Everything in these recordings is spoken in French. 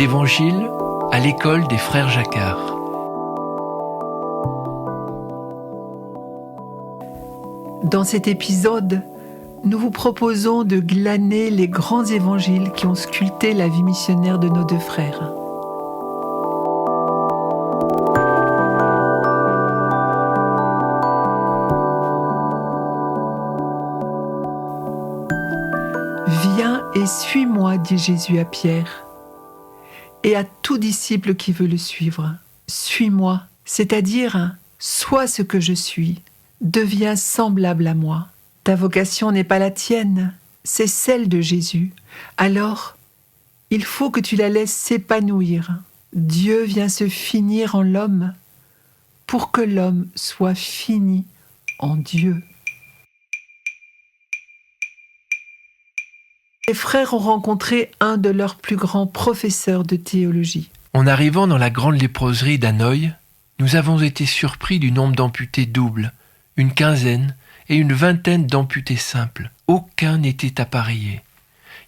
L'Évangile à l'école des frères Jacquard. Dans cet épisode, nous vous proposons de glaner les grands évangiles qui ont sculpté la vie missionnaire de nos deux frères. « Viens et suis-moi » dit Jésus à Pierre et à tout disciple qui veut le suivre. « Suis-moi », c'est-à-dire « sois ce que je suis ». Deviens semblable à moi. Ta vocation n'est pas la tienne, c'est celle de Jésus. Alors, il faut que tu la laisses s'épanouir. Dieu vient se finir en l'homme pour que l'homme soit fini en Dieu. Les frères ont rencontré un de leurs plus grands professeurs de théologie. En arrivant dans la grande léproserie d'Hanoï, nous avons été surpris du nombre d'amputés doubles, une quinzaine et une vingtaine d'amputés simples. Aucun n'était appareillé.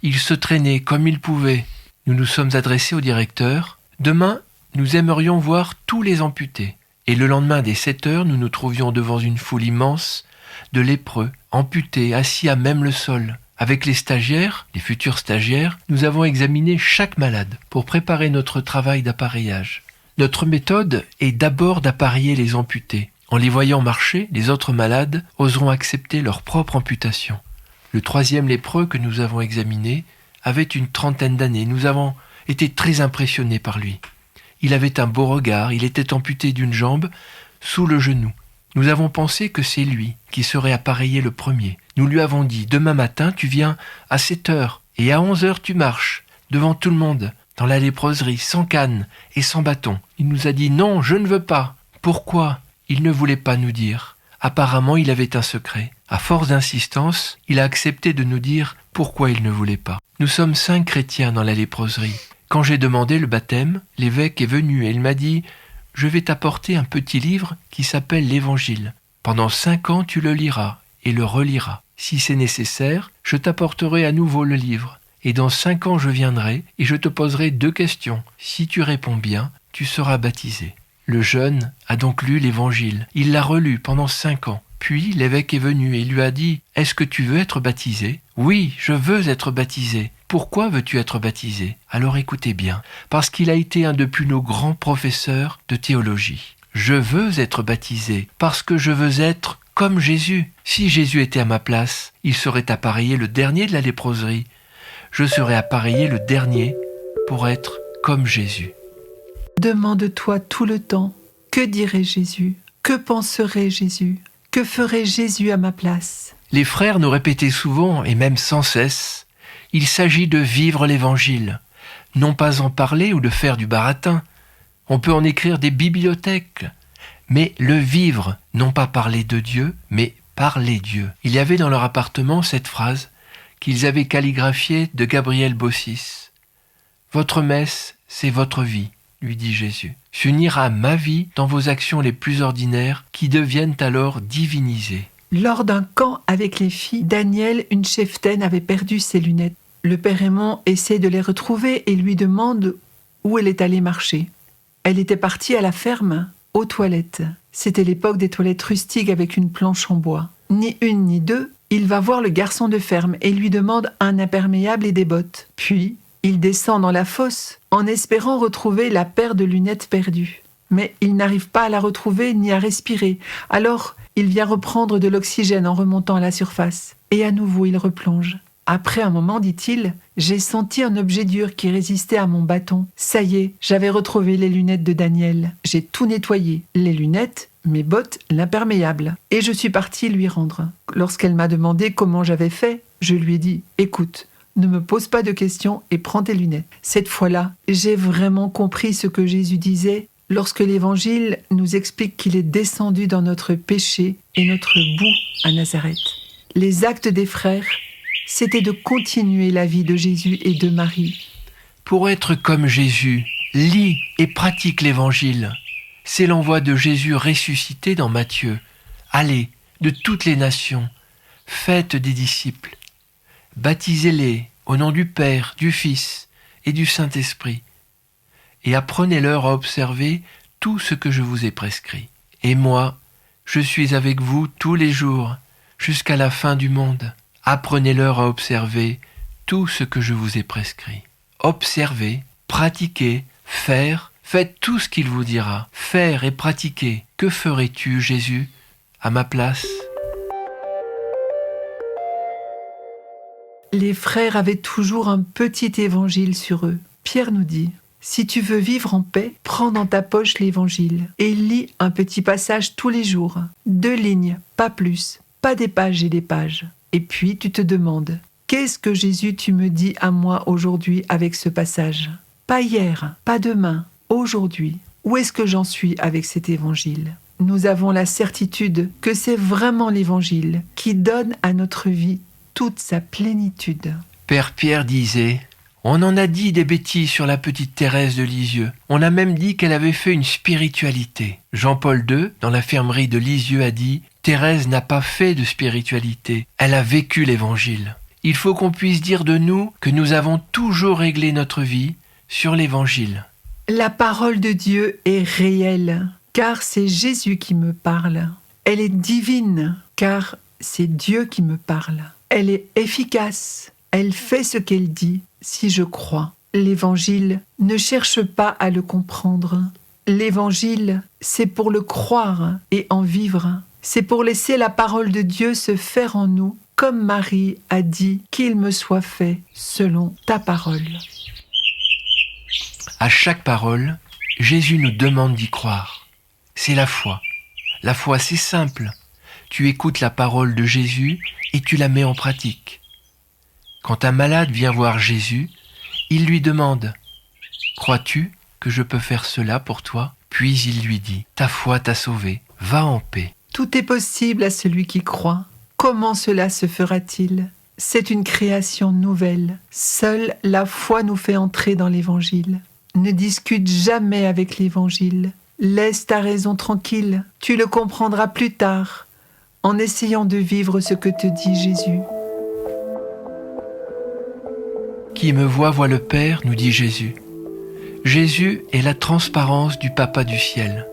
Ils se traînaient comme ils pouvaient. Nous nous sommes adressés au directeur. Demain, nous aimerions voir tous les amputés. Et le lendemain dès 7 heures, nous nous trouvions devant une foule immense de lépreux, amputés, assis à même le sol. Avec les stagiaires, les futurs stagiaires, nous avons examiné chaque malade pour préparer notre travail d'appareillage. Notre méthode est d'abord d'appareiller les amputés. En les voyant marcher, les autres malades oseront accepter leur propre amputation. Le troisième lépreux que nous avons examiné avait une trentaine d'années. Nous avons été très impressionnés par lui. Il avait un beau regard, il était amputé d'une jambe sous le genou. Nous avons pensé que c'est lui qui serait appareillé le premier. Nous lui avons dit « Demain matin, tu viens à 7 heures et à 11 heures, tu marches devant tout le monde, dans la léproserie, sans canne et sans bâton. » Il nous a dit « Non, je ne veux pas. » Pourquoi ? Il ne voulait pas nous dire. Apparemment, il avait un secret. À force d'insistance, il a accepté de nous dire pourquoi il ne voulait pas. Nous sommes 5 chrétiens dans la léproserie. Quand j'ai demandé le baptême, l'évêque est venu et il m'a dit « Je vais t'apporter un petit livre qui s'appelle l'Évangile. Pendant 5 ans, tu le liras et le reliras. Si c'est nécessaire, je t'apporterai à nouveau le livre. Et dans 5 ans, je viendrai et je te poserai 2 questions. Si tu réponds bien, tu seras baptisé. » Le jeune a donc lu l'Évangile. Il l'a relu pendant 5 ans. Puis l'évêque est venu et lui a dit « Est-ce que tu veux être baptisé ?»« Oui, je veux être baptisé. »« Pourquoi veux-tu être baptisé ?» Alors écoutez bien, parce qu'il a été un depuis nos grands professeurs de théologie. Je veux être baptisé parce que je veux être comme Jésus. Si Jésus était à ma place, il serait appareillé le dernier de la léproserie. Je serais appareillé le dernier pour être comme Jésus. Demande-toi tout le temps, que dirait Jésus ? Que penserait Jésus ? Que ferait Jésus à ma place ? Les frères nous répétaient souvent, et même sans cesse, il s'agit de vivre l'Évangile, non pas en parler ou de faire du baratin. On peut en écrire des bibliothèques, mais le vivre, non pas parler de Dieu, mais parler Dieu. Il y avait dans leur appartement cette phrase qu'ils avaient calligraphiée de Gabriel Bossis. « Votre messe, c'est votre vie. » lui dit Jésus. « S'unir à ma vie dans vos actions les plus ordinaires qui deviennent alors divinisées. » Lors d'un camp avec les filles, Daniel, une cheftaine, avait perdu ses lunettes. Le père Raymond essaie de les retrouver et lui demande où elle est allée marcher. Elle était partie à la ferme, aux toilettes. C'était l'époque des toilettes rustiques avec une planche en bois. Ni une ni deux, il va voir le garçon de ferme et lui demande un imperméable et des bottes. Puis, il descend dans la fosse en espérant retrouver la paire de lunettes perdues. Mais il n'arrive pas à la retrouver ni à respirer. Alors, il vient reprendre de l'oxygène en remontant à la surface. Et à nouveau, il replonge. Après un moment, dit-il, j'ai senti un objet dur qui résistait à mon bâton. Ça y est, j'avais retrouvé les lunettes de Daniel. J'ai tout nettoyé. Les lunettes, mes bottes, l'imperméable. Et je suis partie lui rendre. Lorsqu'elle m'a demandé comment j'avais fait, je lui ai dit, écoute, ne me pose pas de questions et prends tes lunettes. Cette fois-là, j'ai vraiment compris ce que Jésus disait lorsque l'Évangile nous explique qu'il est descendu dans notre péché et notre boue à Nazareth. Les actes des frères, c'était de continuer la vie de Jésus et de Marie. Pour être comme Jésus, lis et pratique l'Évangile. C'est l'envoi de Jésus ressuscité dans Matthieu. Allez, de toutes les nations, faites des disciples. Baptisez-les au nom du Père, du Fils et du Saint-Esprit. et apprenez-leur à observer tout ce que je vous ai prescrit. Et moi, je suis avec vous tous les jours, jusqu'à la fin du monde. Apprenez-leur à observer tout ce que je vous ai prescrit. Observez, pratiquez, faire, faites tout ce qu'il vous dira. Faire et pratiquer. Que ferais-tu, Jésus, à ma place ? Les frères avaient toujours un petit évangile sur eux. Pierre nous dit: si tu veux vivre en paix, prends dans ta poche l'évangile et lis un petit passage tous les jours. 2 lignes, pas plus, pas des pages et des pages. Et puis tu te demandes: qu'est-ce que Jésus tu me dis à moi aujourd'hui avec ce passage ? Pas hier, pas demain, aujourd'hui. Où est-ce que j'en suis avec cet évangile ? Nous avons la certitude que c'est vraiment l'évangile qui donne à notre vie toute sa plénitude. Père Pierre disait: on en a dit des bêtises sur la petite Thérèse de Lisieux. On a même dit qu'elle avait fait une spiritualité. Jean-Paul II, dans l'infirmerie de Lisieux, a dit: Thérèse n'a pas fait de spiritualité, elle a vécu l'évangile. Il faut qu'on puisse dire de nous que nous avons toujours réglé notre vie sur l'évangile. La parole de Dieu est réelle, car c'est Jésus qui me parle. Elle est divine, car c'est Dieu qui me parle. Elle est efficace, elle fait ce qu'elle dit, si je crois. L'évangile, ne cherche pas à le comprendre. L'évangile, c'est pour le croire et en vivre. C'est pour laisser la parole de Dieu se faire en nous, comme Marie a dit: qu'il me soit fait selon ta parole. À chaque parole, Jésus nous demande d'y croire. C'est la foi. La foi, c'est simple. Tu écoutes la parole de Jésus et tu la mets en pratique. Quand un malade vient voir Jésus, il lui demande: crois-tu que je peux faire cela pour toi ? Puis il lui dit: ta foi t'a sauvé, va en paix. Tout est possible à celui qui croit. Comment cela se fera-t-il ? C'est une création nouvelle. Seule la foi nous fait entrer dans l'Évangile. Ne discute jamais avec l'Évangile. Laisse ta raison tranquille. Tu le comprendras plus tard, en essayant de vivre ce que te dit Jésus. Qui me voit le Père, nous dit Jésus. Jésus est la transparence du Papa du ciel.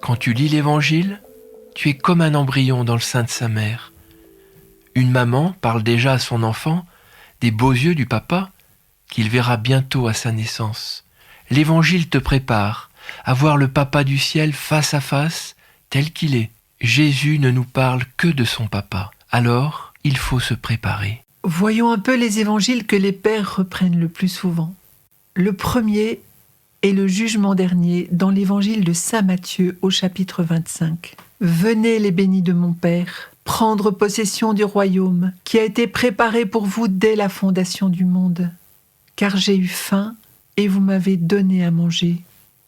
Quand tu lis l'Évangile, tu es comme un embryon dans le sein de sa mère. Une maman parle déjà à son enfant des beaux yeux du Papa qu'il verra bientôt à sa naissance. L'Évangile te prépare à voir le Papa du ciel face à face, tel qu'il est. Jésus ne nous parle que de son Papa. Alors, il faut se préparer. Voyons un peu les évangiles que les pères reprennent le plus souvent. Le premier est le jugement dernier dans l'évangile de saint Matthieu au chapitre 25. « Venez les bénis de mon Père, prendre possession du royaume qui a été préparé pour vous dès la fondation du monde. Car j'ai eu faim et vous m'avez donné à manger.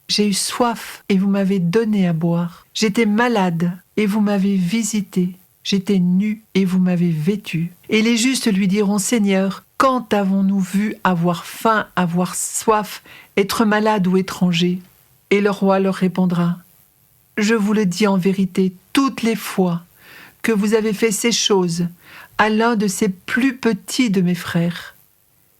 J'ai eu soif et vous m'avez donné à boire. J'étais malade et vous m'avez visité. J'étais nu et vous m'avez vêtu. Et les justes lui diront: Seigneur, quand avons-nous vu avoir faim, avoir soif, être malade ou étranger ? Et le roi leur répondra: Je vous le dis en vérité, toutes les fois que vous avez fait ces choses à l'un de ces plus petits de mes frères,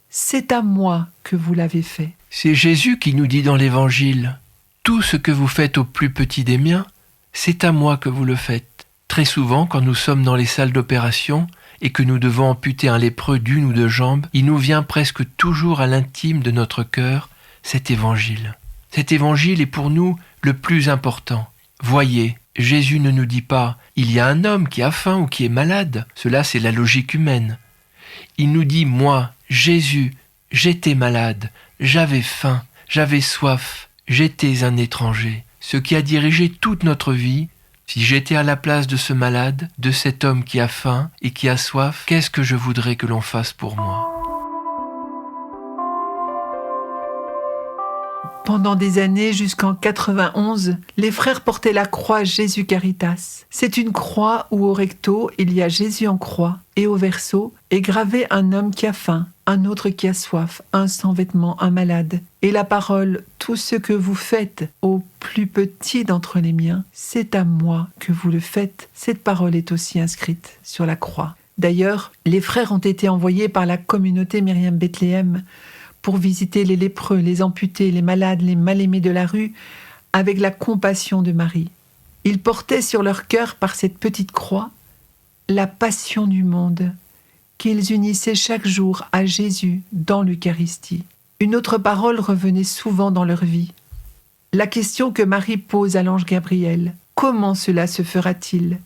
c'est à moi que vous l'avez fait. » C'est Jésus qui nous dit dans l'Évangile: tout ce que vous faites au plus petit des miens, c'est à moi que vous le faites. Très souvent, quand nous sommes dans les salles d'opération et que nous devons amputer un lépreux d'une ou deux jambes, il nous vient presque toujours à l'intime de notre cœur cet évangile. Cet évangile est pour nous le plus important. Voyez, Jésus ne nous dit pas « il y a un homme qui a faim ou qui est malade ». Cela, c'est la logique humaine. Il nous dit « moi, Jésus, j'étais malade, j'avais faim, j'avais soif, j'étais un étranger ». Ce qui a dirigé toute notre vie. Si j'étais à la place de ce malade, de cet homme qui a faim et qui a soif, qu'est-ce que je voudrais que l'on fasse pour moi ? Pendant des années, jusqu'en 91, les frères portaient la croix Jésus Caritas. C'est une croix où au recto, il y a Jésus en croix et au verso est gravé un homme qui a faim, un autre qui a soif, un sans vêtements, un malade. Et la parole « Tout ce que vous faites au plus petit d'entre les miens, c'est à moi que vous le faites ». Cette parole est aussi inscrite sur la croix. D'ailleurs, les frères ont été envoyés par la communauté Myriam Bethléem pour visiter les lépreux, les amputés, les malades, les mal-aimés de la rue, avec la compassion de Marie. Ils portaient sur leur cœur, par cette petite croix, la passion du monde, qu'ils unissaient chaque jour à Jésus dans l'Eucharistie. Une autre parole revenait souvent dans leur vie. La question que Marie pose à l'ange Gabriel, « Comment cela se fera-t-il ?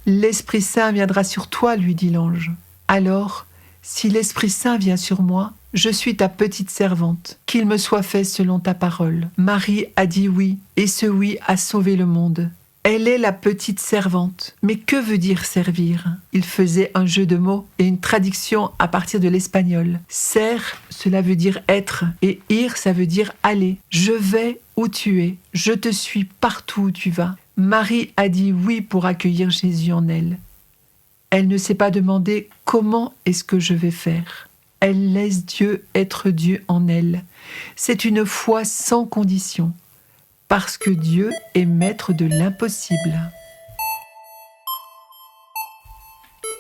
L'Esprit Saint viendra sur toi, lui dit l'ange. Alors, si l'Esprit Saint vient sur moi, je suis ta petite servante, qu'il me soit fait selon ta parole. » Marie a dit oui, et ce oui a sauvé le monde. Elle est la petite servante. Mais que veut dire servir ? Il faisait un jeu de mots et une traduction à partir de l'espagnol. Ser, cela veut dire être, et ir, ça veut dire aller. Je vais où tu es, je te suis partout où tu vas. Marie a dit oui pour accueillir Jésus en elle. Elle ne s'est pas demandé comment est-ce que je vais faire. Elle laisse Dieu être Dieu en elle. C'est une foi sans condition. Parce que Dieu est maître de l'impossible.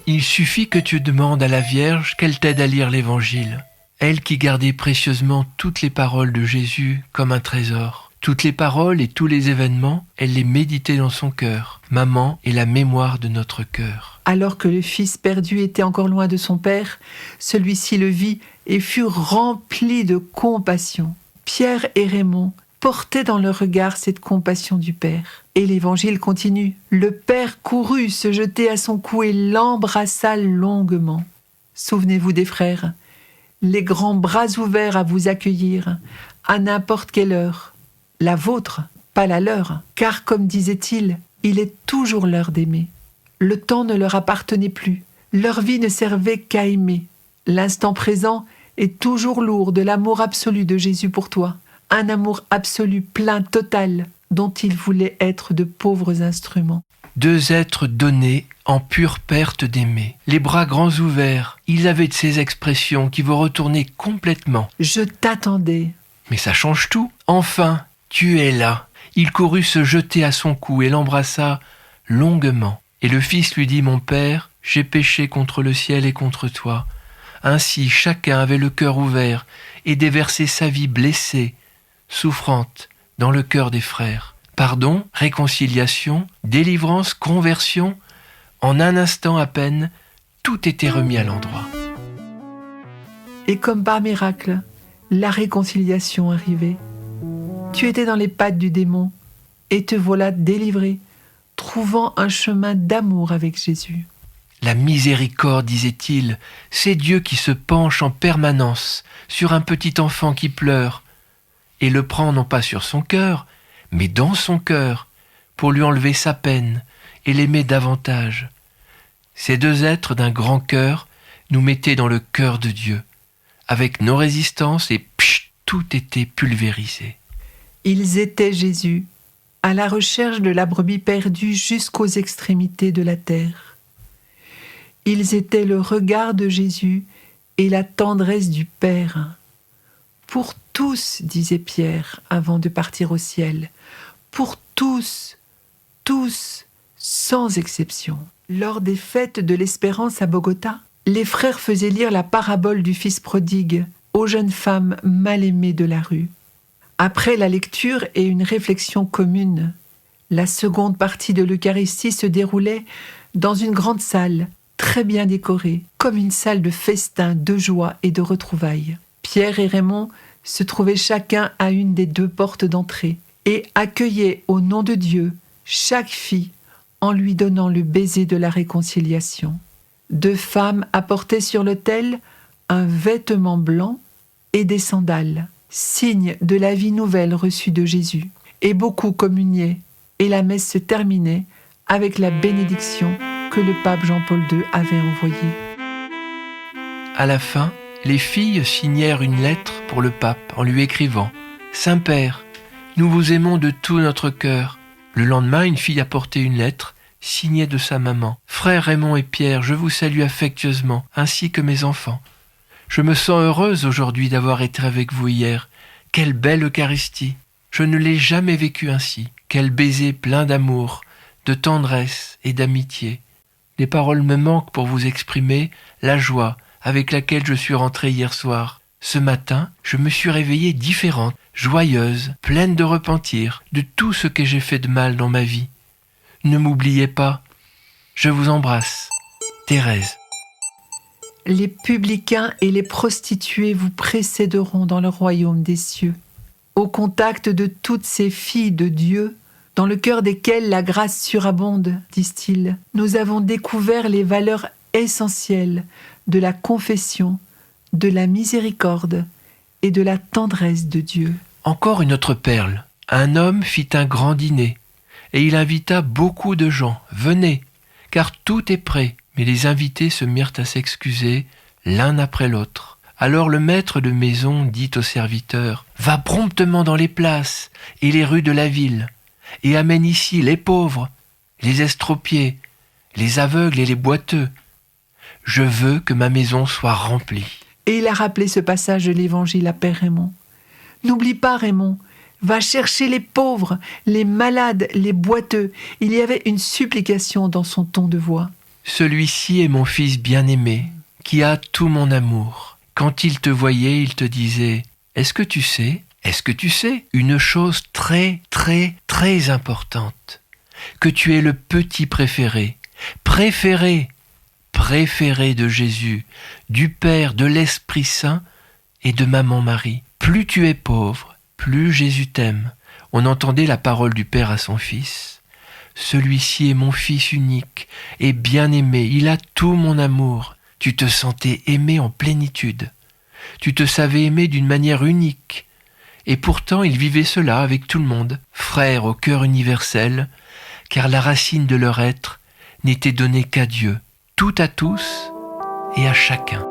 Il suffit que tu demandes à la Vierge qu'elle t'aide à lire l'Évangile. Elle qui gardait précieusement toutes les paroles de Jésus comme un trésor. Toutes les paroles et tous les événements, elle les méditait dans son cœur. Maman est la mémoire de notre cœur. Alors que le fils perdu était encore loin de son père, celui-ci le vit et fut rempli de compassion. Pierre et Raymond portaient dans leur regard cette compassion du Père. Et l'Évangile continue. Le Père courut se jeter à son cou et l'embrassa longuement. Souvenez-vous des frères, les grands bras ouverts à vous accueillir, à n'importe quelle heure. La vôtre, pas la leur, car comme disait-il, il est toujours l'heure d'aimer. Le temps ne leur appartenait plus, leur vie ne servait qu'à aimer. L'instant présent est toujours lourd de l'amour absolu de Jésus pour toi. Un amour absolu, plein, total, dont il voulait être de pauvres instruments. Deux êtres donnés en pure perte d'aimer. Les bras grands ouverts, ils avaient de ces expressions qui vous retournaient complètement. Je t'attendais. Mais ça change tout. Enfin, tu es là. Il courut se jeter à son cou et l'embrassa longuement. Et le fils lui dit, « Mon père, j'ai péché contre le ciel et contre toi. » Ainsi, chacun avait le cœur ouvert et déversait sa vie blessée, souffrante, dans le cœur des frères. Pardon, réconciliation, délivrance, conversion, en un instant à peine, tout était remis à l'endroit. Et comme par miracle, la réconciliation arrivait. Tu étais dans les pattes du démon, et te voilà délivré, trouvant un chemin d'amour avec Jésus. La miséricorde, disait-il, c'est Dieu qui se penche en permanence sur un petit enfant qui pleure, et le prend non pas sur son cœur, mais dans son cœur, pour lui enlever sa peine et l'aimer davantage. Ces deux êtres d'un grand cœur nous mettaient dans le cœur de Dieu. Avec nos résistances et tout était pulvérisé. Ils étaient Jésus, à la recherche de la brebis perdue jusqu'aux extrémités de la terre. Ils étaient le regard de Jésus et la tendresse du Père. Pour tous, disait Pierre avant de partir au ciel, pour tous, tous, sans exception. Lors des fêtes de l'Espérance à Bogota, les frères faisaient lire la parabole du fils prodigue aux jeunes femmes mal aimées de la rue. Après la lecture et une réflexion commune, la seconde partie de l'Eucharistie se déroulait dans une grande salle, très bien décorée, comme une salle de festin, de joie et de retrouvailles. Pierre et Raymond se trouvaient chacun à une des deux portes d'entrée et accueillaient au nom de Dieu chaque fille en lui donnant le baiser de la réconciliation. Deux femmes apportaient sur l'autel un vêtement blanc et des sandales, signe de la vie nouvelle reçue de Jésus. Et beaucoup communiaient, et la messe se terminait avec la bénédiction que le pape Jean-Paul II avait envoyée. À la fin, les filles signèrent une lettre pour le pape en lui écrivant « Saint-Père, nous vous aimons de tout notre cœur. » Le lendemain, une fille apportait une lettre signée de sa maman. « Frères Raymond et Pierre, je vous salue affectueusement, ainsi que mes enfants. Je me sens heureuse aujourd'hui d'avoir été avec vous hier. Quelle belle Eucharistie! Je ne l'ai jamais vécue ainsi. Quel baiser plein d'amour, de tendresse et d'amitié. Les paroles me manquent pour vous exprimer la joie avec laquelle je suis rentré hier soir. Ce matin, je me suis réveillée différente, joyeuse, pleine de repentir de tout ce que j'ai fait de mal dans ma vie. Ne m'oubliez pas. Je vous embrasse. Thérèse. Les publicains et les prostituées vous précéderont dans le royaume des cieux. Au contact de toutes ces filles de Dieu, dans le cœur desquelles la grâce surabonde, disent-ils, nous avons découvert les valeurs essentielles de la confession, de la miséricorde et de la tendresse de Dieu. Encore une autre perle. Un homme fit un grand dîner, et il invita beaucoup de gens. Venez, car tout est prêt. Mais les invités se mirent à s'excuser, l'un après l'autre. Alors le maître de maison dit au serviteur « Va promptement dans les places et les rues de la ville, et amène ici les pauvres, les estropiés, les aveugles et les boiteux. Je veux que ma maison soit remplie. » Et il a rappelé ce passage de l'Évangile à Père Raymond. N'oublie pas, Raymond, va chercher les pauvres, les malades, les boiteux. Il y avait une supplication dans son ton de voix. Celui-ci est mon fils bien-aimé, qui a tout mon amour. Quand il te voyait, il te disait « Est-ce que tu sais une chose très, très, très importante, que tu es le petit préféré de Jésus, du Père, de l'Esprit Saint et de Maman Marie. Plus tu es pauvre, plus Jésus t'aime. » On entendait la parole du Père à son Fils. Celui-ci est mon fils unique et bien-aimé, il a tout mon amour. Tu te sentais aimé en plénitude. Tu te savais aimé d'une manière unique. Et pourtant, il vivait cela avec tout le monde, frères au cœur universel, car la racine de leur être n'était donnée qu'à Dieu, tout à tous et à chacun.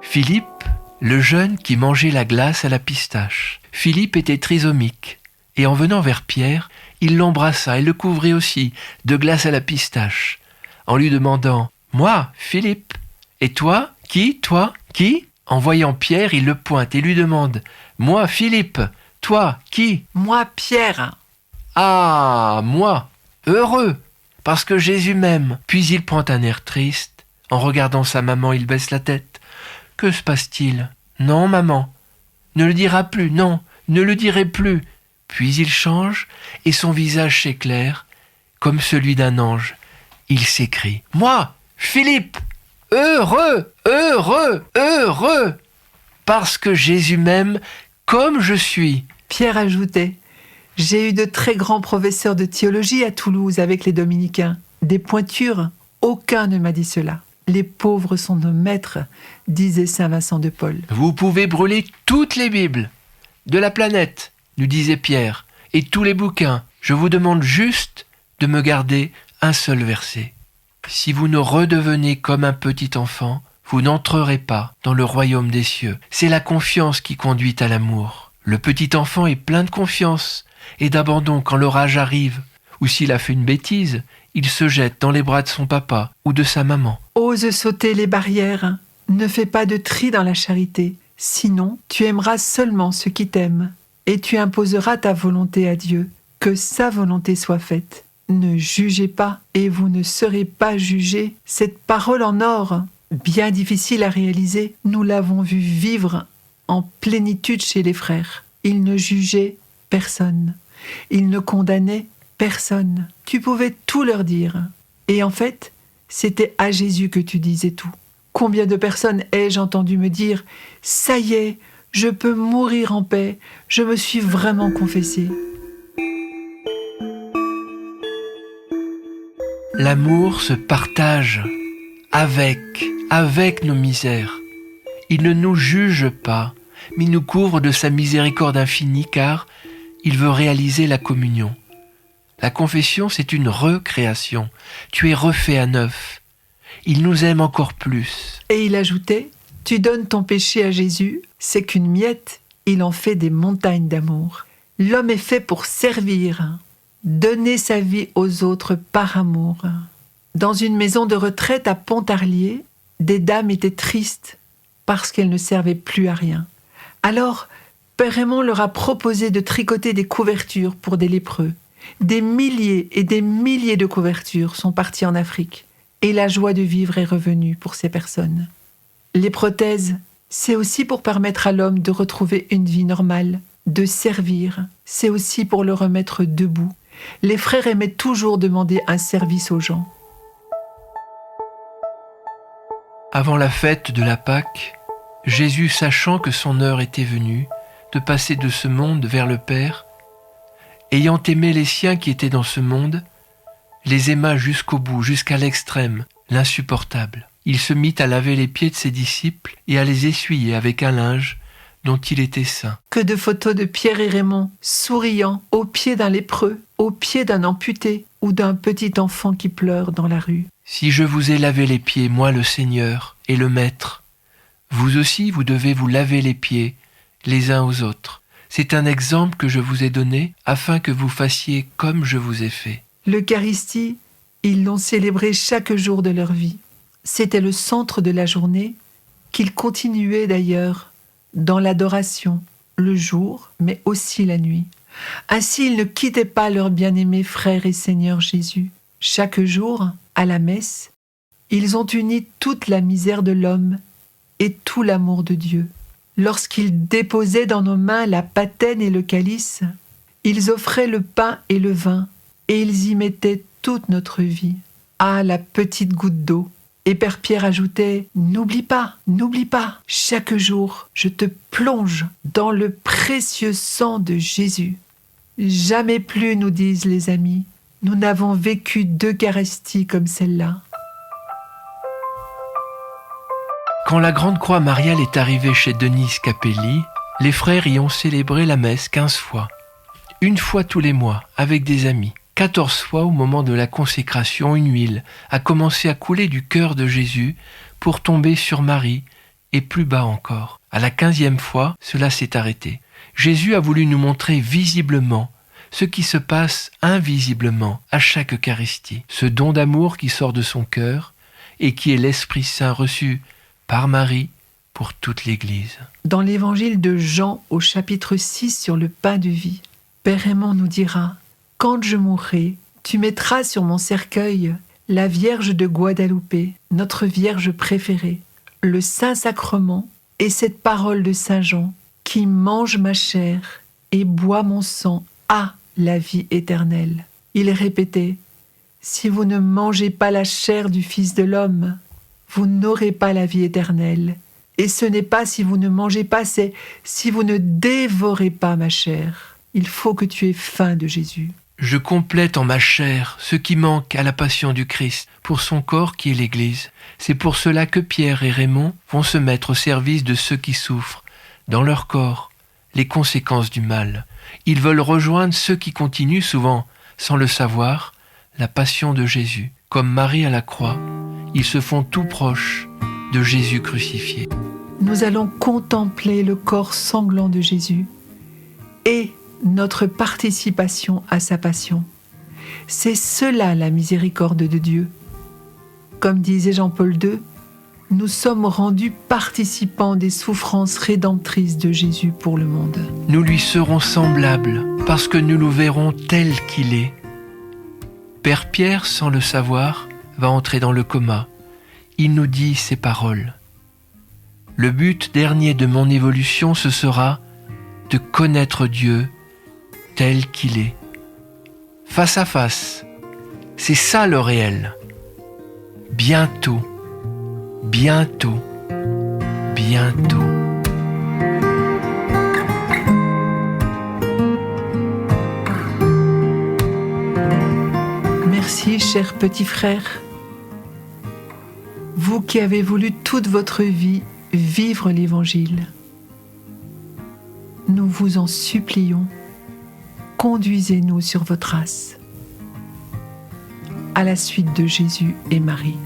Philippe, le jeune qui mangeait la glace à la pistache. Philippe était trisomique, et en venant vers Pierre, il l'embrassa et le couvrit aussi de glace à la pistache, en lui demandant « Moi, Philippe, et toi, qui, toi, qui ?» En voyant Pierre, il le pointe et lui demande « Moi, Philippe, toi, qui ?»« Moi, Pierre. »« Ah, moi, heureux, parce que Jésus m'aime. » Puis il prend un air triste. En regardant sa maman, il baisse la tête. « Que se passe-t-il ?»« Non, maman, ne le dira plus, non, ne le dirai plus. » Puis il change et son visage s'éclaire comme celui d'un ange. Il s'écrie « Moi, Philippe, heureux, heureux, heureux, parce que Jésus m'aime comme je suis. » Pierre ajoutait « J'ai eu de très grands professeurs de théologie à Toulouse avec les dominicains. Des pointures, aucun ne m'a dit cela. Les pauvres sont nos maîtres, disait saint Vincent de Paul. » Vous pouvez brûler toutes les Bibles de la planète, nous disait Pierre, et tous les bouquins. Je vous demande juste de me garder un seul verset. Si vous ne redevenez comme un petit enfant, vous n'entrerez pas dans le royaume des cieux. C'est la confiance qui conduit à l'amour. Le petit enfant est plein de confiance et d'abandon quand l'orage arrive, ou s'il a fait une bêtise, il se jette dans les bras de son papa ou de sa maman. Ose sauter les barrières, ne fais pas de tri dans la charité, sinon tu aimeras seulement ceux qui t'aiment, et tu imposeras ta volonté à Dieu, que sa volonté soit faite. Ne jugez pas, et vous ne serez pas jugés. Cette parole en or, bien difficile à réaliser, nous l'avons vu vivre en plénitude chez les frères. Ils ne jugeaient personne, ils ne condamnaient personne. Tu pouvais tout leur dire. Et en fait, c'était à Jésus que tu disais tout. Combien de personnes ai-je entendu me dire « Ça y est, je peux mourir en paix, je me suis vraiment confessé. » L'amour se partage avec nos misères. Il ne nous juge pas, mais il nous couvre de sa miséricorde infinie car il veut réaliser la communion. La confession, c'est une recréation. Tu es refait à neuf. Il nous aime encore plus. Et il ajoutait, tu donnes ton péché à Jésus, c'est qu'une miette, il en fait des montagnes d'amour. L'homme est fait pour servir, donner sa vie aux autres par amour. Dans une maison de retraite à Pontarlier, des dames étaient tristes parce qu'elles ne servaient plus à rien. Alors, Père Raymond leur a proposé de tricoter des couvertures pour des lépreux. Des milliers et des milliers de couvertures sont parties en Afrique et la joie de vivre est revenue pour ces personnes. Les prothèses, c'est aussi pour permettre à l'homme de retrouver une vie normale, de servir, c'est aussi pour le remettre debout. Les frères aimaient toujours demander un service aux gens. Avant la fête de la Pâque, Jésus, sachant que son heure était venue de passer de ce monde vers le Père, ayant aimé les siens qui étaient dans ce monde, les aima jusqu'au bout, jusqu'à l'extrême, l'insupportable. Il se mit à laver les pieds de ses disciples et à les essuyer avec un linge dont il était saint. Que de photos de Pierre et Raymond, souriant, au pied d'un lépreux, au pied d'un amputé ou d'un petit enfant qui pleure dans la rue. Si je vous ai lavé les pieds, moi le Seigneur et le Maître, vous aussi vous devez vous laver les pieds les uns aux autres. C'est un exemple que je vous ai donné afin que vous fassiez comme je vous ai fait. L'Eucharistie, ils l'ont célébrée chaque jour de leur vie. C'était le centre de la journée, qu'ils continuaient d'ailleurs dans l'adoration, le jour, mais aussi la nuit. Ainsi, ils ne quittaient pas leur bien-aimé frère et Seigneur Jésus. Chaque jour, à la messe, ils ont uni toute la misère de l'homme et tout l'amour de Dieu. Lorsqu'ils déposaient dans nos mains la patène et le calice, ils offraient le pain et le vin, et ils y mettaient toute notre vie. Ah, la petite goutte d'eau! Et Père Pierre ajoutait « N'oublie pas, chaque jour, je te plonge dans le précieux sang de Jésus. » Jamais plus, nous disent les amis, nous n'avons vécu d'Eucharistie comme celle-là. Quand la grande croix mariale est arrivée chez Denise Capelli, les frères y ont célébré la messe 15 fois. Une fois tous les mois, avec des amis. 14 fois au moment de la consécration, une huile a commencé à couler du cœur de Jésus pour tomber sur Marie et plus bas encore. À la 15e fois, cela s'est arrêté. Jésus a voulu nous montrer visiblement ce qui se passe invisiblement à chaque Eucharistie, ce don d'amour qui sort de son cœur et qui est l'Esprit Saint reçu par Marie pour toute l'Église. Dans l'évangile de Jean au chapitre 6 sur le pain de vie, Père Raymond nous dira « Quand je mourrai, tu mettras sur mon cercueil la Vierge de Guadalupe, notre Vierge préférée, le Saint-Sacrement et cette parole de Saint Jean qui mange ma chair et boit mon sang a la vie éternelle. » Il répétait « Si vous ne mangez pas la chair du Fils de l'homme, vous n'aurez pas la vie éternelle. Et ce n'est pas si vous ne mangez pas, c'est si vous ne dévorez pas ma chair. Il faut que tu aies faim de Jésus. » Je complète en ma chair ce qui manque à la passion du Christ pour son corps qui est l'Église. C'est pour cela que Pierre et Raymond vont se mettre au service de ceux qui souffrent, dans leur corps, les conséquences du mal. Ils veulent rejoindre ceux qui continuent souvent, sans le savoir, la passion de Jésus. Comme Marie à la croix, ils se font tout proches de Jésus crucifié. Nous allons contempler le corps sanglant de Jésus et notre participation à sa passion. C'est cela la miséricorde de Dieu. Comme disait Jean-Paul II, nous sommes rendus participants des souffrances rédemptrices de Jésus pour le monde. Nous lui serons semblables parce que nous le verrons tel qu'il est. Père Pierre, sans le savoir, va entrer dans le coma. Il nous dit ces paroles. Le but dernier de mon évolution, ce sera de connaître Dieu tel qu'il est. Face à face, c'est ça le réel. Bientôt, bientôt, bientôt. Merci, chers petits frères. Vous qui avez voulu toute votre vie vivre l'Évangile, nous vous en supplions, conduisez-nous sur vos traces, à la suite de Jésus et Marie.